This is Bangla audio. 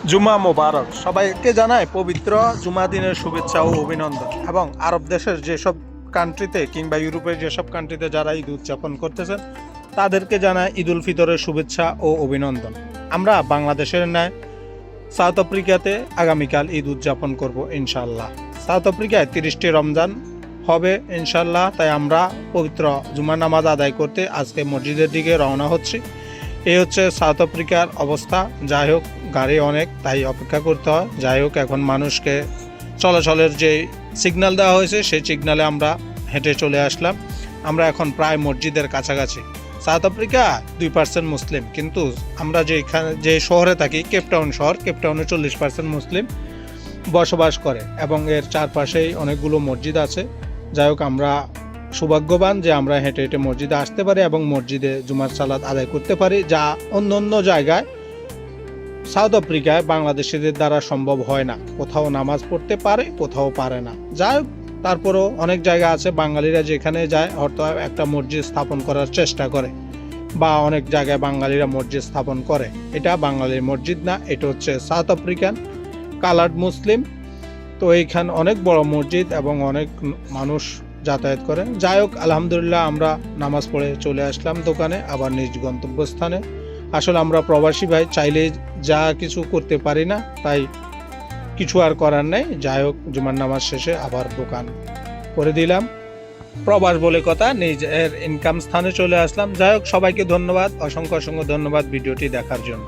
জুমা মোবারক সবাইকে জানায় পবিত্র জুমা দিনের শুভেচ্ছা ও অভিনন্দন। এবং আরব দেশের যেসব কান্ট্রিতে কিংবা ইউরোপের যেসব কান্ট্রিতে যারা ঈদ উদযাপন করতেছেন তাদেরকে জানায় ঈদ উল ফিতরের শুভেচ্ছা ও অভিনন্দন। আমরা বাংলাদেশের ন্যায় সাউথ আফ্রিকাতে আগামীকাল ঈদ উদযাপন করব ইনশাল্লাহ। সাউথ আফ্রিকায় 30টি রমজান হবে ইনশাল্লাহ, তাই আমরা পবিত্র জুমার নামাজ আদায় করতে আজকে মসজিদের দিকে রওনা হচ্ছি। এই হচ্ছে সাউথ আফ্রিকার অবস্থা। যাই হোক, গাড়ি অনেক, তাই অপেক্ষা করতে হয়। যাই হোক, এখন মানুষকে চলাচলের যে সিগন্যাল দেওয়া হয়েছে সেই সিগন্যালে আমরা হেঁটে চলে আসলাম। আমরা এখন প্রায় মসজিদের কাছাকাছি। সাউথ আফ্রিকা 2% মুসলিম, কিন্তু আমরা যে শহরে থাকি, কেপটাউন শহর, কেপটাউনে 40% মুসলিম বসবাস করে এবং এর চারপাশেই অনেকগুলো মসজিদ আছে। যাই হোক, আমরা সৌভাগ্যবান যে আমরা হেঁটে হেঁটে মসজিদে আসতে পারি এবং মসজিদে জুমার সালাত আদায় করতে পারি, যা অন্য অন্য জায়গায় সাউথ আফ্রিকায় বাংলাদেশিদের দ্বারা সম্ভব হয় না। কোথাও নামাজ পড়তে পারে, কোথাও পারে না। যাই হোক, তারপরেও অনেক জায়গা আছে বাঙালিরা যেখানে যায় হয়তো একটা মসজিদ স্থাপন করার চেষ্টা করে, বা অনেক জায়গায় বাঙালিরা মসজিদ স্থাপন করে। এটা বাঙালির মসজিদ না, এটা হচ্ছে সাউথ আফ্রিকান কালার্ড মুসলিম। তো এইখানে অনেক বড় মসজিদ এবং অনেক মানুষ যাতায়াত করে। যাই হোক, আলহামদুলিল্লাহ আমরা নামাজ পড়ে চলে আসলাম দোকানে, আবার নিজ গন্তব্যস্থানে। আসলে আমরা প্রবাসী ভাই, চাইলে যা কিছু করতে পারি না, তাই কিছু আর করার নেই। যাই হোক, জুমার নামাজ শেষে আবার দোকান করে দিলাম। প্রবাস বলে কথা, নিজের ইনকাম স্থানে চলে আসলাম। যাই হোক, সবাইকে ধন্যবাদ, অসংখ্য অসংখ্য ধন্যবাদ ভিডিওটি দেখার জন্য।